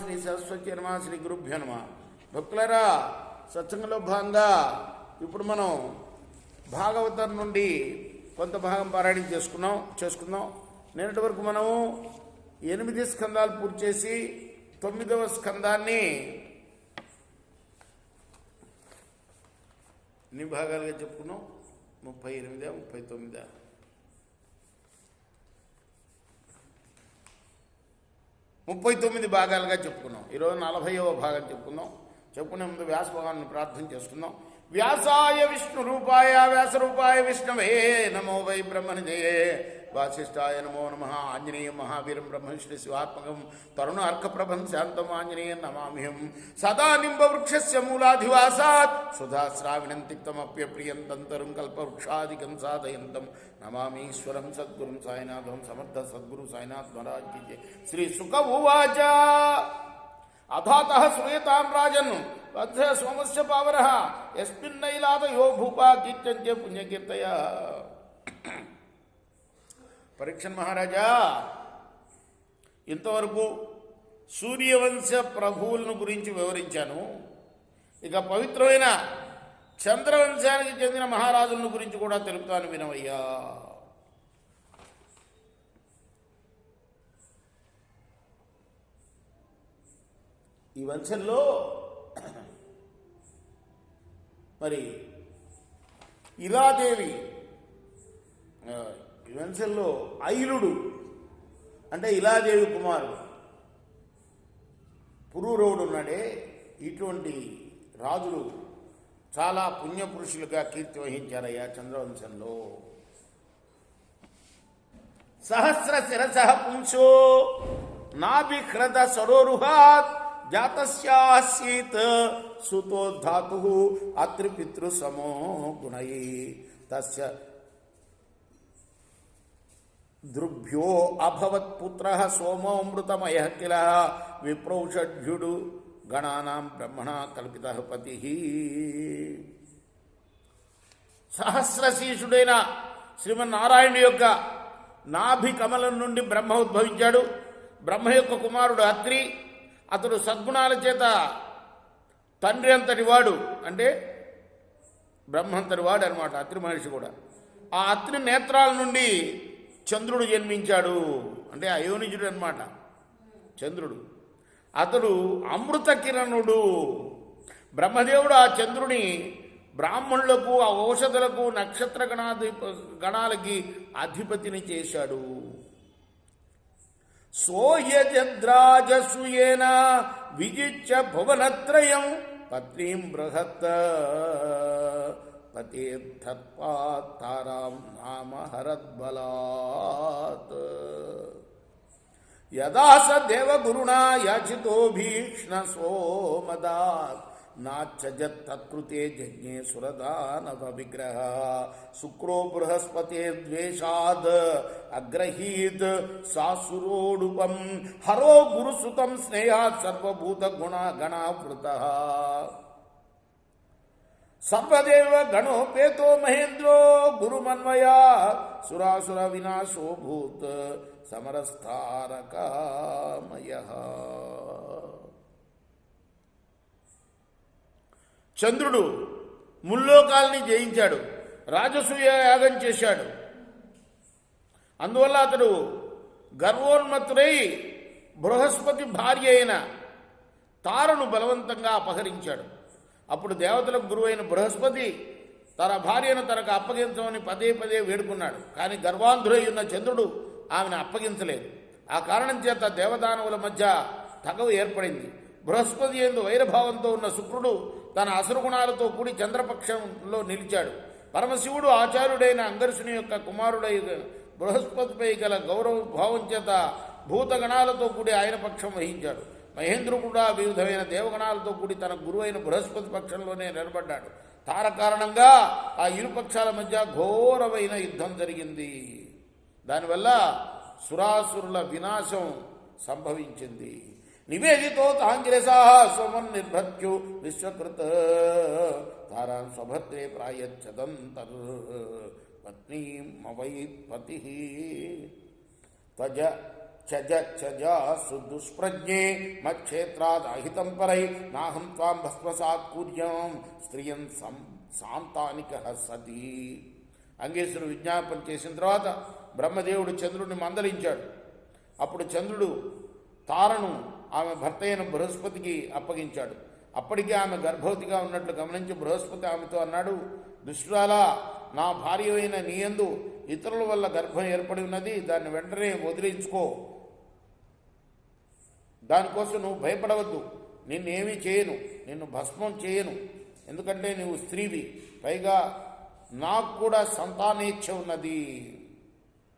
శ్రీ సరస్వతి నమ, శ్రీ గురుభ్యో నమ. భక్తులారా, సత్సంగంలో భాగంగా ఇప్పుడు మనం భాగవతం నుండి కొంత భాగం పారాయణం చేసుకుందాం. నిన్నటి వరకు మనము 8 స్కందాలు పూర్తి చేసి 9వ స్కందాన్ని ఎన్ని భాగాలుగా చెప్పుకున్నాం? 38, 39, 39 భాగాలుగా చెప్పుకున్నాం. ఈరోజు 40వ భాగం చెప్పుకునే ముందు వ్యాస భగవాన్ని ప్రార్థన చేసుకుందాం. వ్యాసాయ విష్ణు రూపాయ వ్యాస రూపాయ విష్ణవే నమో వై బ్రహ్మనిధయే వాసిష్ఠాయ నమో నమ. ఆంజనేయం మహావీరం బ్రహ్మశ్రీ శివాత్మకం తరుణ అర్కప్రభం శాంతం ఆంజనేయం నమామ్యహం. సదా నింబవృక్షస్య మూలాధివాసాత్ సుధాశ్రావిణం తిక్తమప్యప్రియంతం తరుం కల్పవృక్షాదికం సాధయంతం నమామీశ్వరం సద్గురుం సాయినాథం సమర్థ సద్గురు సాయినాథ్ మహారాజ్ కీ జై. శ్రీ శుక ఉవాచ అథాతః శ్రూయతాం రాజన్ వత్స సోమస్య పావరః యస్మిన్నైలాదయో భూపా కీర్త్యంతే పుణ్యకీర్తయ. పరీక్షణ్ మహారాజా, ఇంతవరకు సూర్యవంశ ప్రభువులను గురించి వివరించాను. ఇక పవిత్రమైన చంద్రవంశానికి చెందిన మహారాజులను గురించి కూడా తెలుపుతాను వినవయ్యా. ఈ వంశంలో మరి ఇలాదేవి, ఈ వంశంలో ఐలుడు అంటే ఇలాదేవి కుమారుడు పురూరవుడు ఉన్నాడే. ఇటువంటి రాజులు చాలా పుణ్యపురుషులుగా కీర్తి వహించారయ్యా చంద్రవంశంలో. సహస్ర శిరస పుంసో నాభిహృత సరోరుహాత్ జాతస్యాసీత్ సుతోధాతు అత్రిపితృ సమో గుణై తస్య దృభ్యో అభవత్ పుత్ర సోమోమృతమయ కిల విప్రౌషఢ్యుడు గణానాం బ్రహ్మణ కల్పిత పతి. సహస్రశీషుడైన శ్రీమన్నారాయణుడి యొక్క నాభి కమలం నుండి బ్రహ్మ ఉద్భవించాడు. బ్రహ్మ యొక్క కుమారుడు అత్రి. అతడు సద్గుణాల చేత తండ్రి అంతటి వాడు, అంటే బ్రహ్మంతటి వాడు అనమాట అత్రి మహర్షి కూడా. ఆ అత్రి నేత్రాల నుండి చంద్రుడు జన్మించాడు, అంటే అయోనిజుడు అనమాట చంద్రుడు. అతడు అమృత కిరణుడు. బ్రహ్మదేవుడు ఆ చంద్రుని బ్రాహ్మణులకు, ఆ ఔషధులకు, నక్షత్ర గణాలకి అధిపతిని చేశాడు. సోయజద్రాజసూయేన విజిత్య భువనత్రయం పత్నీం బృహత్ పతేత్తత్పాతారాం నామ హరద్బలాత్. యదా స దేవగురుణా యాచితో భీష్ణ సోమదాత్ నాచ్చజత్ తత్కృతే జజ్ఞే సురదానవ విగ్రహ. శుక్రో బృహస్పతే ద్వేషాద్ అగ్రహీత్ సాసురోడుపం హరో గురుసుతం స్నేహాత్ సర్వభూత గణావృతః. సర్వదేవ గణోపేతో మహేంద్రో గురుమన్వయా సురాసుర వినాశోభూత్ సమరస్థారకామయః. చంద్రుడు ముల్లోకాల్ని జయించాడు, రాజసూయ యాగం చేశాడు. అందువల్ల అతడు గర్వోన్మత్తుడై బృహస్పతి భార్య అయిన తారను బలవంతంగా అపహరించాడు. అప్పుడు దేవతలకు గురువైన బృహస్పతి తన భార్యను తనకు అప్పగించమని పదే పదే వేడుకున్నాడు. కానీ గర్వాంధుడై ఉన్న చంద్రుడు ఆమెను అప్పగించలేదు. ఆ కారణం చేత దేవదానవుల మధ్య తగవు ఏర్పడింది. బృహస్పతి యందు వైరభావంతో ఉన్న శుక్రుడు తన అసురగుణాలతో కూడి చంద్రపక్షంలో నిలిచాడు. పరమశివుడు ఆచార్యుడైన అంగర్షుని యొక్క కుమారుడై బృహస్పతిపై గల గౌరవ భావం చేత భూతగణాలతో కూడి ఆయన పక్షం వహించాడు. మహేంద్రుడు కూడా వివిధమైన దేవగణాలతో కూడి తన గురువైన బృహస్పతి పక్షంలోనే నిలబడ్డాడు. తార కారణంగా ఆ ఇరు పక్షాల మధ్య ఘోరమైన యుద్ధం జరిగింది. దానివల్ల సురాసురుల వినాశం సంభవించింది. నివేదితో తాంగిరసా సోమన్ నిర్భత్యు విశ్వకృత తారాం స్వభద్రే ప్రాయచ్చదంతర్ పత్నీమవై పతి త్వజ చజాసు దుష్ప్రజ్ఞే మక్షేత్రాదాహితం పరై నాహం త్వాం భస్మసాత్ కూర్యం స్త్రియం సాంతానిక సతీ. అంగేశ్వరుడు విజ్ఞాపన చేసిన తర్వాత బ్రహ్మదేవుడు చంద్రుడిని మందలించాడు. అప్పుడు చంద్రుడు తారను ఆమె భర్త అయిన బృహస్పతికి అప్పగించాడు. అప్పటికే ఆమె గర్భవతిగా ఉన్నట్లు గమనించి బృహస్పతి ఆమెతో అన్నాడు, దుష్టురాలా, నా భార్య అయిన నీయందు ఇతరుల వల్ల గర్భం ఏర్పడి ఉన్నది, దాన్ని వెంటనే వదిలించుకో. దానికోసం నువ్వు భయపడవద్దు. నిన్నేమీ చేయను, నిన్ను భస్మం చేయను. ఎందుకంటే నువ్వు స్త్రీవి, పైగా నాకు కూడా సంతానేచ్ఛ ఉన్నది.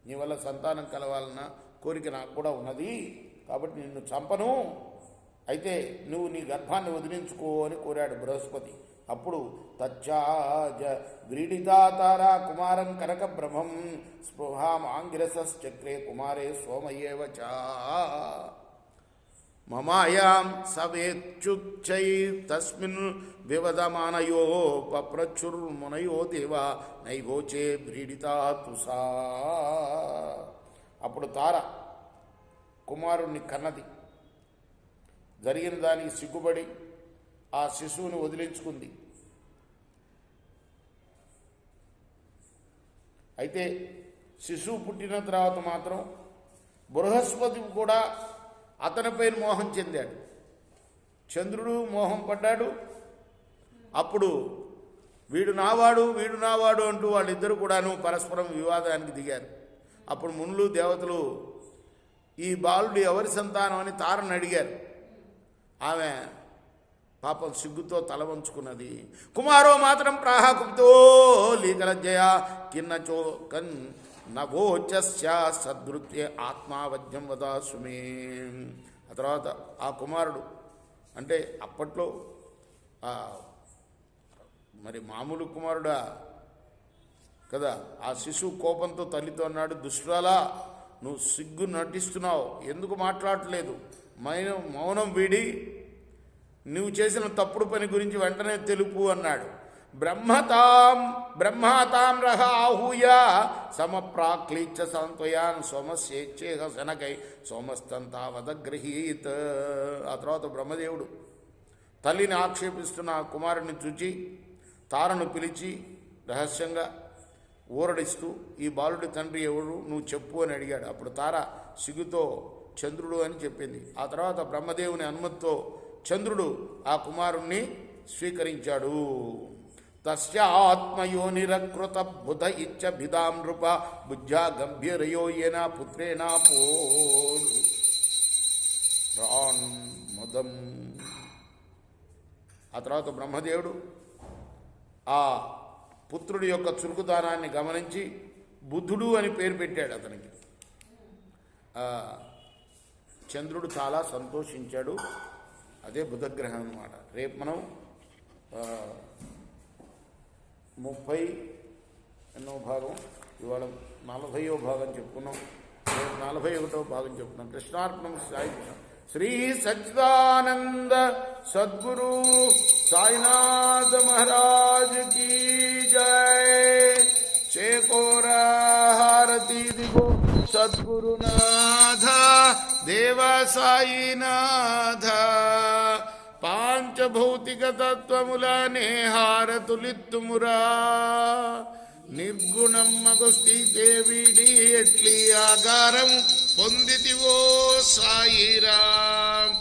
నీ వల్ల సంతానం కలవాలన్న కోరిక నాకు కూడా ఉన్నది, కాబట్టి నిన్ను చంపను. అయితే నువ్వు నీ గర్భాన్ని వదిలించుకో అని కోరాడు బృహస్పతి. అప్పుడు తచ్చాజ వ్రీడితాతారా కుమారం కనక బ్రహ్మం స్పృహామాంగిరసశ్చక్రే కుమారే సోమయేవచ మమాయాం సవేచ్చుచ్చై తస్మిన్ వివదమానయో పప్రచుర్మునయో దేవా నైవోచే వ్రీడితాతుసా. అప్పుడు తార కుమారుణ్ణి కన్నది. జరిగిన దానికి సిగ్గుపడి ఆ శిశువుని వదిలించుకుంది. అయితే శిశువు పుట్టిన తర్వాత మాత్రం బృహస్పతి కూడా అతనిపై మోహం చెందాడు. చంద్రుడు మోహం పడ్డాడు. అప్పుడు వీడు నావాడు అంటూ వాళ్ళిద్దరూ కూడాను పరస్పరం వివాదానికి దిగారు. అప్పుడు మునులు దేవతలు ఈ బాలుడు ఎవరి సంతానం అని తారని అడిగారు. ఆమె పాపం సిగ్గుతో తల వంచుకున్నది. కుమారో మాత్రం ప్రాహకుప్తో లీకలజ్జయ కిన్నచో కన్ నవోచస్య సద్వృత్యే ఆత్మావధ్యం వదాసుమే. ఆ తర్వాత ఆ కుమారుడు అంటే అప్పట్లో మరి మామూలు కుమారుడా కదా, ఆ శిశువు కోపంతో తల్లితో అన్నాడు, దుష్టురాలా, నువ్వు సిగ్గు నటిస్తున్నావు, ఎందుకు మాట్లాడట్లేదు? మౌనం వీడి నువ్వు చేసిన తప్పుడు పని గురించి వెంటనే తెలుపు అన్నాడు. బ్రహ్మతాం రహ ఆహూయ సమప్రాక్లీచ సంత్వయాన్ సోమస్యేచ్ఛేహ శనకై సోమస్తంతావదగ్రహీత్. ఆ తర్వాత బ్రహ్మదేవుడు తల్లిని ఆక్షేపిస్తున్న ఆ కుమారుడిని చూచి తారను పిలిచి రహస్యంగా ఊరడిస్తూ, ఈ బాలుడి తండ్రి ఎవరు, నువ్వు చెప్పు అని అడిగాడు. అప్పుడు తార సిగ్గుతో చంద్రుడు అని చెప్పింది. ఆ తర్వాత బ్రహ్మదేవుని అనుమతితో చంద్రుడు ఆ కుమారుణ్ణి స్వీకరించాడు. తస్యాత్మయోనిరకృత బుధ ఇచ్చ భిదాం నృప బుజ్జా గంభీరయో ఏన పుత్రేణ ముదం. ఆ తర్వాత బ్రహ్మదేవుడు ఆ పుత్రుడి యొక్క చురుకుదానాన్ని గమనించి బుద్ధుడు అని పేరు పెట్టాడు అతనికి. చంద్రుడు చాలా సంతోషించాడు. అదే బుధగ్రహం అన్నమాట. రేపు మనం 30వ భాగం, ఇవాళ 40వ భాగం చెప్పుకున్నాం. రేపు 41వ భాగం చెప్పుకున్నాం. కృష్ణార్పణం. సాయి శ్రీ సచ్చిదానంద సద్గురు సాయినాథ మహారాజ్ की जय. शेकोरा हारती दिगो सद्गुरुनाथ देव साईनाथ पांचभौतिक तत्वमुलाने हारतुलित्तुमुरा నిర్గుణమ్మకు స్థితే వీడి ఎట్లి ఆకారం పొందితివో సాయిరామ్.